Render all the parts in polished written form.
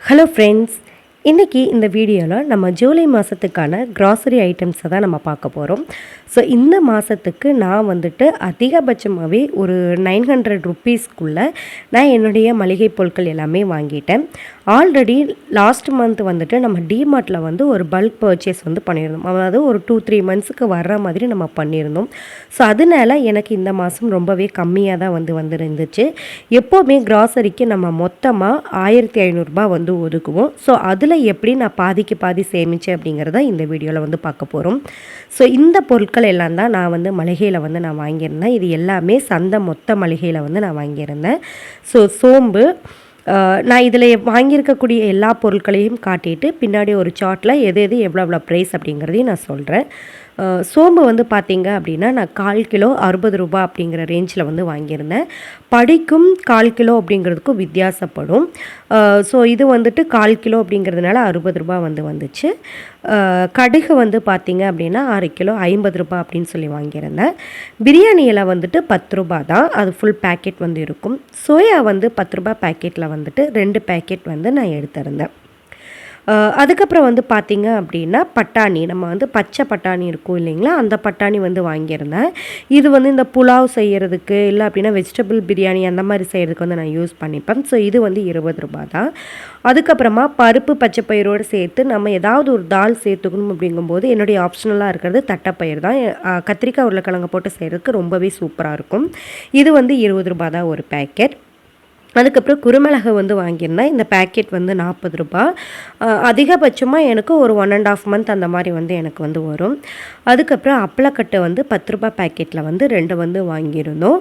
Hello friends, இன்றைக்கி இந்த வீடியோவில் நம்ம ஜூலை மாதத்துக்கான க்ராசரி ஐட்டம்ஸை தான் நம்ம பார்க்க போகிறோம். ஸோ இந்த மாதத்துக்கு நான் வந்துட்டு அதிகபட்சமாகவே ஒரு 900 ருப்பீஸ்க்குள்ளே நான் என்னுடைய மளிகை பொருட்கள் எல்லாமே வாங்கிட்டேன். ஆல்ரெடி லாஸ்ட் மந்த் வந்துட்டு நம்ம டிமார்ட்டில் வந்து ஒரு பல்க் பர்ச்சேஸ் வந்து பண்ணியிருந்தோம். அதாவது ஒரு 2-3 மந்த்ஸுக்கு வர்ற மாதிரி நம்ம பண்ணியிருந்தோம். ஸோ அதனால எனக்கு இந்த மாதம் ரொம்பவே கம்மியாக தான் வந்துருந்துச்சு. எப்போவுமே க்ராசரிக்கு நம்ம மொத்தமாக 1500 வந்து ஒதுக்குவோம். ஸோ அதில் எப்படி நான் பாதிக்கு பாதி சேமித்தேன் அப்படிங்கிறத இந்த வீடியோவில் வந்து பார்க்க போகிறோம். ஸோ இந்த பொருட்கள் எல்லாம் தான் நான் வந்து மளிகையில் வந்து நான் வாங்கியிருந்தேன். இது எல்லாமே சந்தை மொத்த மளிகையில் வந்து நான் வாங்கியிருந்தேன். ஸோ சோம்பு, நான் இதில் வாங்கியிருக்கக்கூடிய எல்லா பொருட்களையும் காட்டிட்டு பின்னாடி ஒரு சார்ட்டில் எது எது எவ்வளோ ப்ரைஸ் அப்படிங்கிறதையும் நான் சொல்கிறேன். சோம்பு வந்து பார்த்திங்க அப்படின்னா நான் 1/4 கிலோ 60 ரூபா அப்படிங்கிற ரேஞ்சில் வந்து வாங்கியிருந்தேன். படிக்கும் 1/4 கிலோ அப்படிங்கிறதுக்கும் வித்தியாசப்படும். ஸோ இது வந்துட்டு 1/4 கிலோ அப்படிங்கிறதுனால 60 ரூபா வந்து வந்துச்சு. கடுகு வந்து பார்த்திங்க அப்படின்னா 6 கிலோ 50 ரூபா அப்படின்னு சொல்லி வாங்கியிருந்தேன். பிரியாணி இலை வந்துட்டு 10 ரூபா தான், அது ஃபுல் பேக்கெட் வந்து இருக்கும். சோயா வந்து 10 ரூபா பேக்கெட்டில் வந்துட்டு 2 பேக்கெட் வந்து நான் எடுத்திருந்தேன். அதுக்கப்புறம் வந்து பார்த்திங்க அப்படின்னா பட்டாணி, நம்ம வந்து பச்சை பட்டாணி இருக்கும் இல்லைங்களா, அந்த பட்டாணி வந்து வாங்கியிருந்தேன். இது வந்து இந்த புலாவ் செய்கிறதுக்கு இல்லை அப்படின்னா வெஜிடபிள் பிரியாணி அந்த மாதிரி செய்கிறதுக்கு வந்து நான் யூஸ் பண்ணிப்பேன். ஸோ இது வந்து 20 ரூபா தான். அதுக்கப்புறமா பருப்பு பச்சைப்பயிரோடு சேர்த்து நம்ம ஏதாவது ஒரு தால் சேர்த்துக்கணும் அப்படிங்கும்போது என்னுடைய ஆப்ஷனலாக இருக்கிறது தட்டைப்பயிர் தான். கத்திரிக்காய் உருளைக்கிழங்கு போட்டு செய்கிறதுக்கு ரொம்பவே சூப்பராக இருக்கும். இது வந்து 20 ரூபா தான் ஒரு பேக்கெட். அதுக்கப்புறம் குருமிளகு வந்து வாங்கியிருந்தேன். இந்த பேக்கெட் வந்து 40 ரூபா. அதிகபட்சமாக எனக்கு ஒரு 1.5 மந்த் அந்த மாதிரி வந்து எனக்கு வந்து வரும். அதுக்கப்புறம் அப்பளக்கட்டை வந்து 10 ரூபா பேக்கெட்டில் வந்து 2 வந்து வாங்கியிருந்தோம்.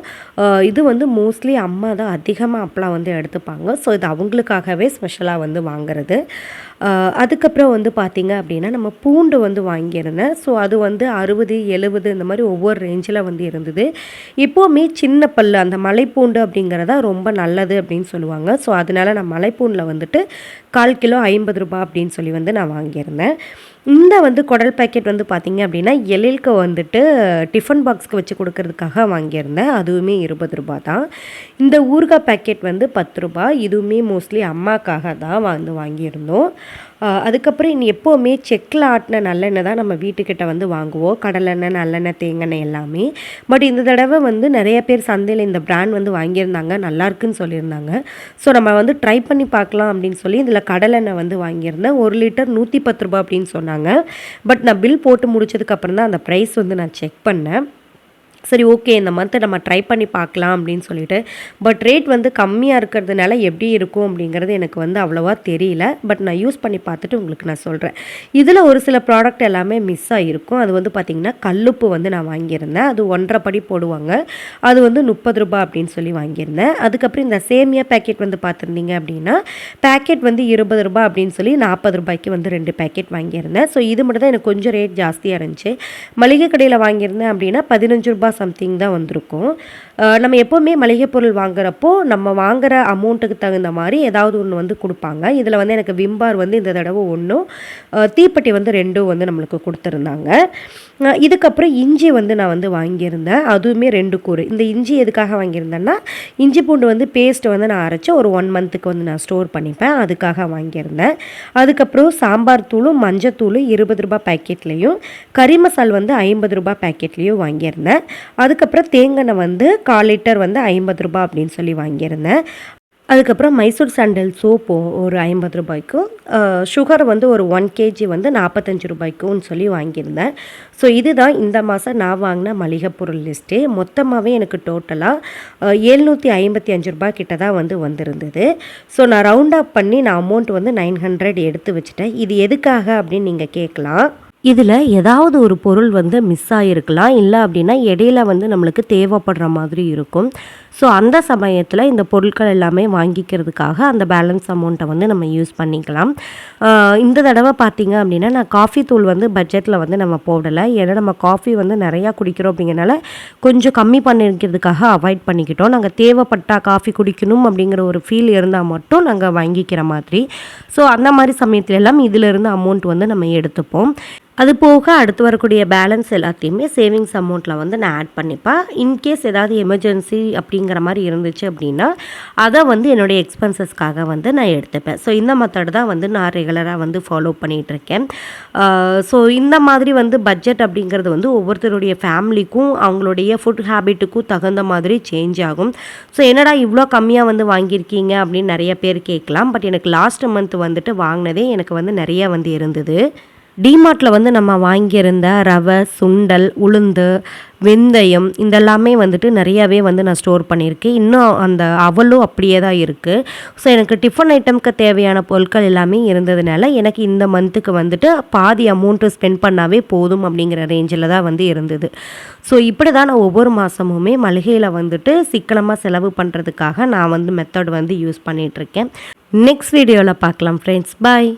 இது வந்து மோஸ்ட்லி அம்மா தான் அதிகமாக அப்பளம் வந்து எடுத்துப்பாங்க. ஸோ இது அவங்களுக்காகவே ஸ்பெஷலாக வந்து வாங்குறது. அதுக்கப்புறம் வந்து பார்த்திங்க அப்படின்னா நம்ம பூண்டு வந்து வாங்கியிருந்தேன். ஸோ அது வந்து 60, 70 இந்த மாதிரி ஒவ்வொரு ரேஞ்சில் வந்து இருந்தது. இப்போவுமே சின்ன பல் அந்த மலைப்பூண்டு அப்படிங்கிறதா ரொம்ப நல்லது அப்படின்னு சொல்லுவாங்க. ஸோ அதனால நான் மலைப்பூண்டில் வந்துட்டு 1/4 கிலோ 50 ரூபா அப்படின்னு சொல்லி வந்து நான் வாங்கியிருந்தேன். இந்த வந்து குடல் பேக்கெட் வந்து பார்த்திங்க அப்படின்னா எழிலுக்கு வந்துட்டு டிஃபன் பாக்ஸ்க்கு வச்சு கொடுக்கறதுக்காக வாங்கியிருந்தேன். அதுவுமே 20 ரூபா தான். இந்த ஊறுகாய் பேக்கெட் வந்து 10 ரூபா. இதுவுமே மோஸ்ட்லி அம்மாக்காக தான் வந்து வாங்கியிருந்தோம். அதுக்கப்புறம் இனி எப்போவுமே செக்கில் ஆட்டின நல்லெண்ணெய் தான் நம்ம வீட்டுக்கிட்ட வந்து வாங்குவோம். கடலெண்ணெய், நல்லெண்ணெய், தேங்காய் எல்லாமே. பட் இந்த தடவை வந்து நிறைய பேர் சந்தையில் இந்த பிராண்ட் வந்து வாங்கியிருந்தாங்க, நல்லாயிருக்குன்னு சொல்லியிருந்தாங்க. ஸோ நம்ம வந்து ட்ரை பண்ணி பார்க்கலாம் அப்படின்னு சொல்லி இதில் கடலெண்ணெய் வந்து வாங்கியிருந்தேன். 1 லிட்டர் 110 ரூபா அப்படின்னு சொன்னாங்க. பட் நான் பில் போட்டு முடிச்சதுக்கப்புறம் தான் அந்த ப்ரைஸ் வந்து நான் செக் பண்ணேன். சரி, ஓகே, இந்த மந்த்தை நம்ம ட்ரை பண்ணி பார்க்கலாம் அப்படின்னு சொல்லிட்டு. பட் ரேட் வந்து கம்மியாக இருக்கிறதுனால எப்படி இருக்கும் அப்படிங்கிறது எனக்கு வந்து அவ்வளோவா தெரியல. பட் நான் யூஸ் பண்ணி பார்த்துட்டு உங்களுக்கு நான் சொல்கிறேன். இதில் ஒரு சில ப்ராடக்ட் எல்லாமே மிஸ் ஆகிருக்கும். அது வந்து பார்த்திங்கன்னா கல்லுப்பு வந்து நான் வாங்கியிருந்தேன். அது 1.5 படி போடுவாங்க. அது வந்து 30 ரூபா அப்படின்னு சொல்லி வாங்கியிருந்தேன். அதுக்கப்புறம் இந்த சேமியா பேக்கெட் வந்து பார்த்துருந்தீங்க அப்படின்னா பேக்கெட் வந்து 20 ரூபா அப்படின்னு சொல்லி 40 ரூபாய்க்கு வந்து 2 பேக்கெட் வாங்கியிருந்தேன். ஸோ இது மட்டும் தான் எனக்கு கொஞ்சம் ரேட் ஜாஸ்தியாக இருந்துச்சு. மளிகை கடையில் வாங்கியிருந்தேன் அப்படின்னா 15 ரூபா சம்திங் தான் வந்திருக்கும். நம்ம எப்போவுமே மளிகை பொருள் வாங்குறப்போ நம்ம வாங்குகிற அமௌண்ட்டுக்கு தகுந்த மாதிரி ஏதாவது ஒன்று வந்து கொடுப்பாங்க. இதில் வந்து எனக்கு விம்பார் வந்து இந்த தடவை 1, தீப்பெட்டி வந்து 2 வந்து நம்மளுக்கு கொடுத்துருந்தாங்க. இதுக்கப்புறம் இஞ்சி வந்து நான் வந்து வாங்கியிருந்தேன். அதுவுமே 2 கூறு. இந்த இஞ்சி எதுக்காக வாங்கியிருந்தேன்னா இஞ்சி பூண்டு வந்து பேஸ்ட் வந்து நான் அரைச்சி ஒரு 1 மந்த்துக்கு வந்து நான் ஸ்டோர் பண்ணிப்பேன், அதுக்காக வாங்கியிருந்தேன். அதுக்கப்புறம் சாம்பார் தூளும் மஞ்சத்தூளும் 20 ரூபா பேக்கெட்லேயும், கறி மசால் வந்து 50 ரூபா பேக்கெட்லேயும் வாங்கியிருந்தேன். அதுக்கப்புறம் தேங்காய் வந்து 1/4 லிட்டர் வந்து 50 ரூபா அப்படின்னு சொல்லி வாங்கியிருந்தேன். அதுக்கப்புறம் மைசூர் சாண்டல் சோப்பு ஒரு 50 ரூபாய்க்கும், சுகர் வந்து ஒரு 1 கேஜி வந்து 45 ரூபாய்க்கும்னு சொல்லி வாங்கியிருந்தேன். ஸோ இதுதான் இந்த மாதம் நான் வாங்கின மளிகை பொருள் லிஸ்ட்டு. மொத்தமாகவே எனக்கு டோட்டலாக 755 ரூபா கிட்ட தான் வந்து வந்திருந்தது. ஸோ நான் ரவுண்ட் அப் பண்ணி நான் அமௌண்ட் வந்து 900 எடுத்து வச்சுட்டேன். இது எதுக்காக அப்படின்னு நீங்கள் கேட்கலாம். இதில் ஏதாவது ஒரு பொருள் வந்து மிஸ் ஆகிருக்கலாம், இல்லை அப்படின்னா இடையில வந்து நம்மளுக்கு தேவைப்படுற மாதிரி இருக்கும். ஸோ அந்த சமயத்தில் இந்த பொருட்கள் எல்லாமே வாங்கிக்கிறதுக்காக அந்த பேலன்ஸ் அமௌண்ட்டை வந்து நம்ம யூஸ் பண்ணிக்கலாம். இந்த தடவை பார்த்திங்க அப்படின்னா நான் காஃபி தூள் வந்து பட்ஜெட்டில் வந்து நம்ம போடலை. ஏன்னா நம்ம காஃபி வந்து நிறையா குடிக்கிறோம் அப்படிங்கிறனால கொஞ்சம் கம்மி பண்ணிக்கிறதுக்காக அவாய்ட் பண்ணிக்கிட்டோம். நாங்கள் தேவைப்பட்டால் காஃபி குடிக்கணும் அப்படிங்கிற ஒரு ஃபீல் இருந்தால் மட்டும் நாங்கள் வாங்கிக்கிற மாதிரி. ஸோ அந்த மாதிரி சமயத்துல எல்லாம் இதிலிருந்து அமௌண்ட் வந்து நம்ம எடுத்துப்போம். அது போக அடுத்து வரக்கூடிய பேலன்ஸ் எல்லாத்தையுமே சேவிங்ஸ் அமௌண்ட்டில் வந்து நான் ஆட் பண்ணிப்பேன். இன்கேஸ் ஏதாவது எமர்ஜென்சி அப்படிங்கிற அப்படிங்கிற மாதிரி இருந்துச்சு அப்படின்னா அதை வந்து என்னுடைய எக்ஸ்பென்சஸ்க்காக வந்து நான் எடுத்துப்பேன். ஸோ இந்த மெத்தட் தான் வந்து நான் ரெகுலராக வந்து ஃபாலோ பண்ணிகிட்ருக்கேன். ஸோ இந்த மாதிரி வந்து பட்ஜெட் அப்படிங்கிறது வந்து ஒவ்வொருத்தருடைய ஃபேமிலிக்கும் அவங்களுடைய ஃபுட் ஹேபிட்டுக்கும் தகுந்த மாதிரி சேஞ்ச் ஆகும். ஸோ என்னடா இவ்வளோ கம்மியாக வந்து வாங்கியிருக்கீங்க அப்படின்னு நிறைய பேர் கேட்கலாம். பட் எனக்கு லாஸ்ட் மந்த் வந்துட்டு வாங்கினதே எனக்கு வந்து நிறைய வந்து இருந்தது. டிமார்ட்டில் வந்து நம்ம வாங்கியிருந்த ரவை, சுண்டல், உளுந்து, வெந்தயம் இதெல்லாமே வந்துட்டு நிறையாவே வந்து நான் ஸ்டோர் பண்ணியிருக்கேன். இன்னும் அந்த அவலும் அப்படியே தான் இருக்குது. ஸோ எனக்கு டிஃபன் ஐட்டம்க்கு தேவையான பொருட்கள் எல்லாமே இருந்ததுனால எனக்கு இந்த மந்த்துக்கு வந்துட்டு பாதி அமௌண்ட்டு ஸ்பெண்ட் பண்ணாவே போதும் அப்படிங்கிற ரேஞ்சில் தான் வந்து இருந்தது. ஸோ இப்படி தான் நான் ஒவ்வொரு மாதமுமே மளிகையில் வந்துட்டு சிக்கனமாக செலவு பண்ணுறதுக்காக நான் வந்து மெத்தட் வந்து யூஸ் பண்ணிகிட்ருக்கேன். நெக்ஸ்ட் வீடியோவில் பார்க்கலாம் ஃப்ரெண்ட்ஸ். பாய்.